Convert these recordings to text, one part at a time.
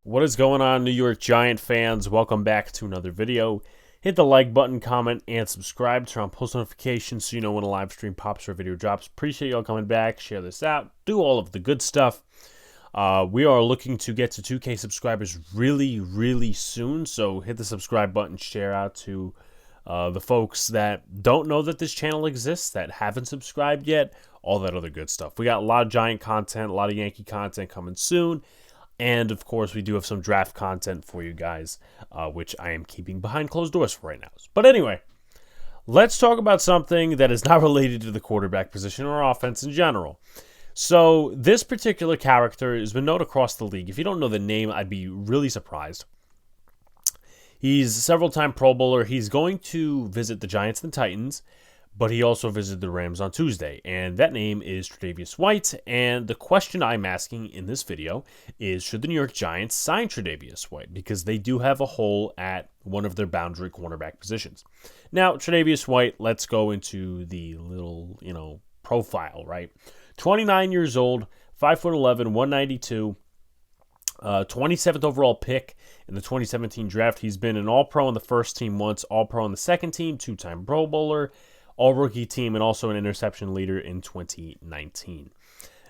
What is going on, New York Giant fans? Welcome back to another video. Hit the like button, comment, and subscribe. Turn on post notifications so you know when a live stream pops or a video drops. Appreciate y'all coming back. Share this out. Do all of the good stuff. We are looking to get to 2K subscribers really soon. So hit the subscribe button. Share out to the folks that don't know that this channel exists, that haven't subscribed yet. All that other good stuff. We got a lot of Giant content, a lot of Yankee content coming soon. And, of course, we do have some draft content for you guys, which I am keeping behind closed doors for right now. But anyway, let's talk about something that is not related to the quarterback position or offense in general. So this particular character has been known across the league. If you don't know the name, I'd be really surprised. He's a several-time Pro Bowler. He's going to visit the Giants and Titans, but he also visited the Rams on Tuesday, and that name is Tre'Davious White. And the question I'm asking in this video is, should the New York Giants sign Tre'Davious White? Because they do have a hole at one of their boundary cornerback positions. Now, Tre'Davious White, let's go into the little, profile, right? 29 years old, 5'11", 192, 27th overall pick in the 2017 draft. He's been an All-Pro on the first team once, All-Pro on the second team, two-time Pro Bowler, All-Rookie team, and also an interception leader in 2019.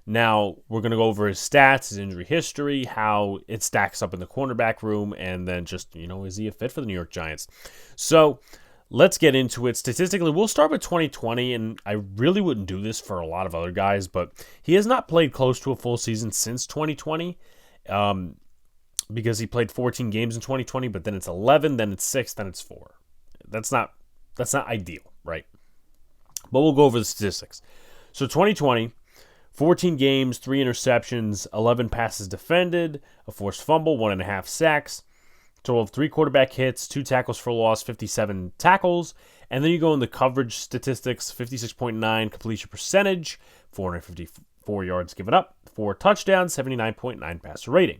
Now, we're going to go over his stats, his injury history, how it stacks up in the cornerback room, and then just, is he a fit for the New York Giants? So, let's get into it. Statistically, we'll start with 2020, and I really wouldn't do this for a lot of other guys, but he has not played close to a full season since 2020, because he played 14 games in 2020, but then it's 11, then it's 6, then it's 4. That's not ideal, right? But we'll go over the statistics. So 2020, 14 games, 3 interceptions, 11 passes defended, a forced fumble, 1.5 sacks, total of 3 quarterback hits, 2 tackles for loss, 57 tackles. And then you go in the coverage statistics, 56.9 completion percentage, 454 yards given up, 4 touchdowns, 79.9 passer rating,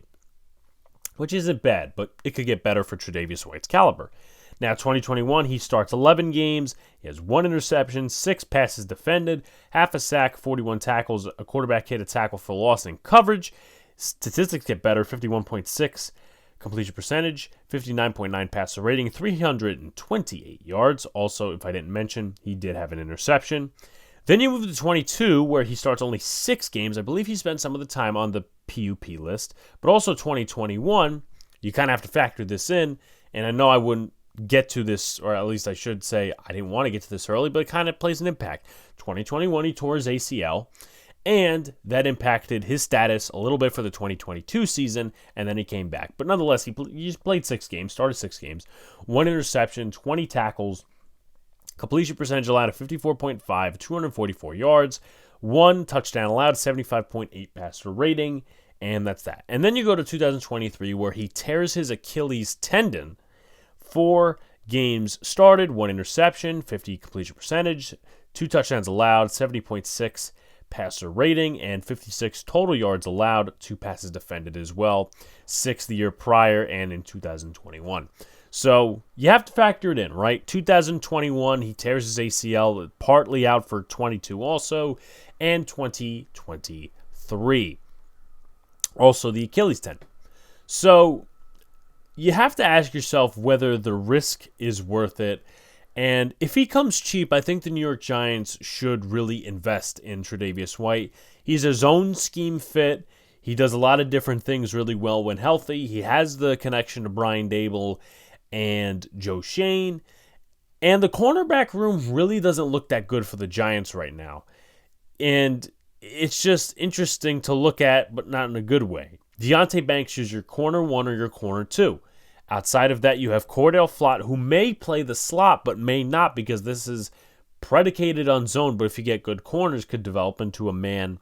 which isn't bad, but it could get better for Tre'Davious White's caliber. Now, 2021, he starts 11 games. He has 1 interception, 6 passes defended, half a sack, 41 tackles, a quarterback hit, a tackle for loss, and coverage. Statistics get better, 51.6 completion percentage, 59.9 passer rating, 328 yards. Also, if I didn't mention, he did have an interception. Then you move to 22, where he starts only 6 games. I believe he spent some of the time on the PUP list. But also 2021, you kind of have to factor this in. And I know I wouldn't get to this, or at least I should say I didn't want to get to this early, but it kind of plays an impact. 2021, he tore his ACL, and that impacted his status a little bit for the 2022 season, and then he came back. But nonetheless, he played 6 games, started 6 games, 1 interception, 20 tackles, completion percentage allowed of 54.5, 244 yards, 1 touchdown allowed, 75.8 passer rating, and that's that. And then you go to 2023, where he tears his Achilles tendon. 4 games started, 1 interception, 50 completion percentage, 2 touchdowns allowed, 70.6 passer rating, and 56 total yards allowed, 2 passes defended as well, 6 the year prior and in 2021. So you have to factor it in, right? 2021, he tears his ACL, partly out for 22 also, and 2023. Also the Achilles tendon. So you have to ask yourself whether the risk is worth it. And if he comes cheap, I think the New York Giants should really invest in Tre'Davious White. He's a zone scheme fit. He does a lot of different things really well when healthy. He has the connection to Brian Dable and Joe Shane. And the cornerback room really doesn't look that good for the Giants right now. And it's just interesting to look at, but not in a good way. Deonte Banks is your corner 1 or your corner 2. Outside of that, you have Cordell Flott, who may play the slot, but may not, because this is predicated on zone. But if you get good corners, could develop into a man-based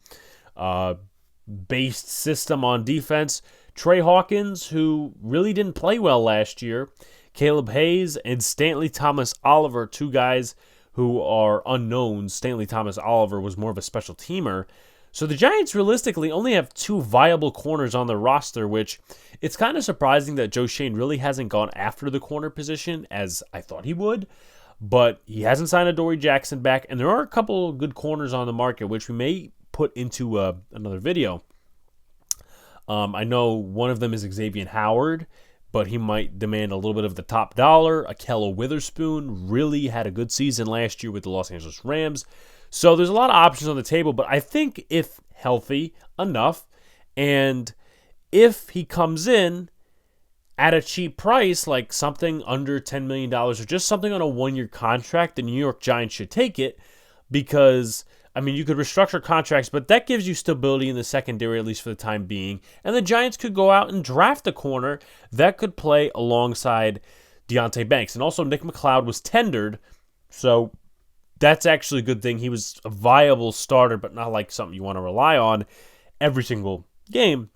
system on defense. Trey Hawkins, who really didn't play well last year. Caleb Hayes and Stanley Thomas Oliver, 2 guys who are unknowns. Stanley Thomas Oliver was more of a special teamer. So the Giants realistically only have 2 viable corners on their roster, which it's kind of surprising that Joe Shane really hasn't gone after the corner position as I thought he would. But he hasn't signed Adoree Jackson back, and there are a couple of good corners on the market, which we may put into another video. I know one of them is Xavier Howard, but he might demand a little bit of the top dollar. Ahkello Witherspoon really had a good season last year with the Los Angeles Rams. So there's a lot of options on the table, but I think if healthy enough, and if he comes in at a cheap price, like something under $10 million or just something on a one-year contract, the New York Giants should take it because, I mean, you could restructure contracts, but that gives you stability in the secondary, at least for the time being. And the Giants could go out and draft a corner that could play alongside Deonte Banks. And also, Nick McLeod was tendered, so that's actually a good thing. He was a viable starter, but not like something you want to rely on every single game.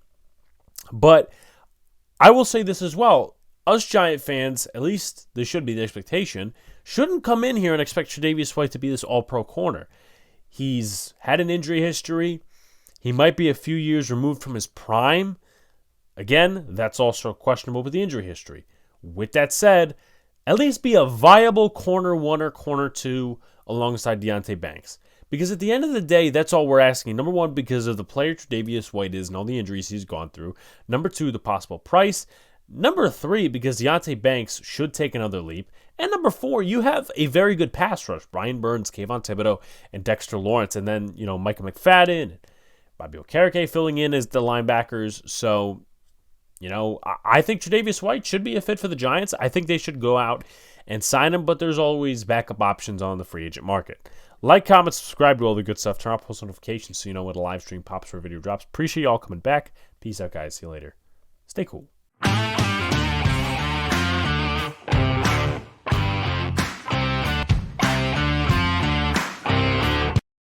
But I will say this as well. Us Giant fans, at least this should be the expectation, shouldn't come in here and expect Tre'Davious White to be this all-pro corner. He's had an injury history. He might be a few years removed from his prime. Again, that's also questionable with the injury history. With that said, at least be a viable corner one or corner two alongside Deonte Banks. Because at the end of the day, that's all we're asking. Number one, because of the player Tre'Davious White is and all the injuries he's gone through. Number two, the possible price. Number three, because Deonte Banks should take another leap. And number four, you have a very good pass rush. Brian Burns, Kayvon Thibodeau, and Dexter Lawrence. And then, Micah McFadden and Bobby Okereke filling in as the linebackers. So, I think Tre'Davious White should be a fit for the Giants. I think they should go out and sign him, but there's always backup options on the free agent market. Like, comment, subscribe to all the good stuff. Turn on post notifications so you know when a live stream pops or a video drops. Appreciate y'all coming back. Peace out, guys. See you later. Stay cool.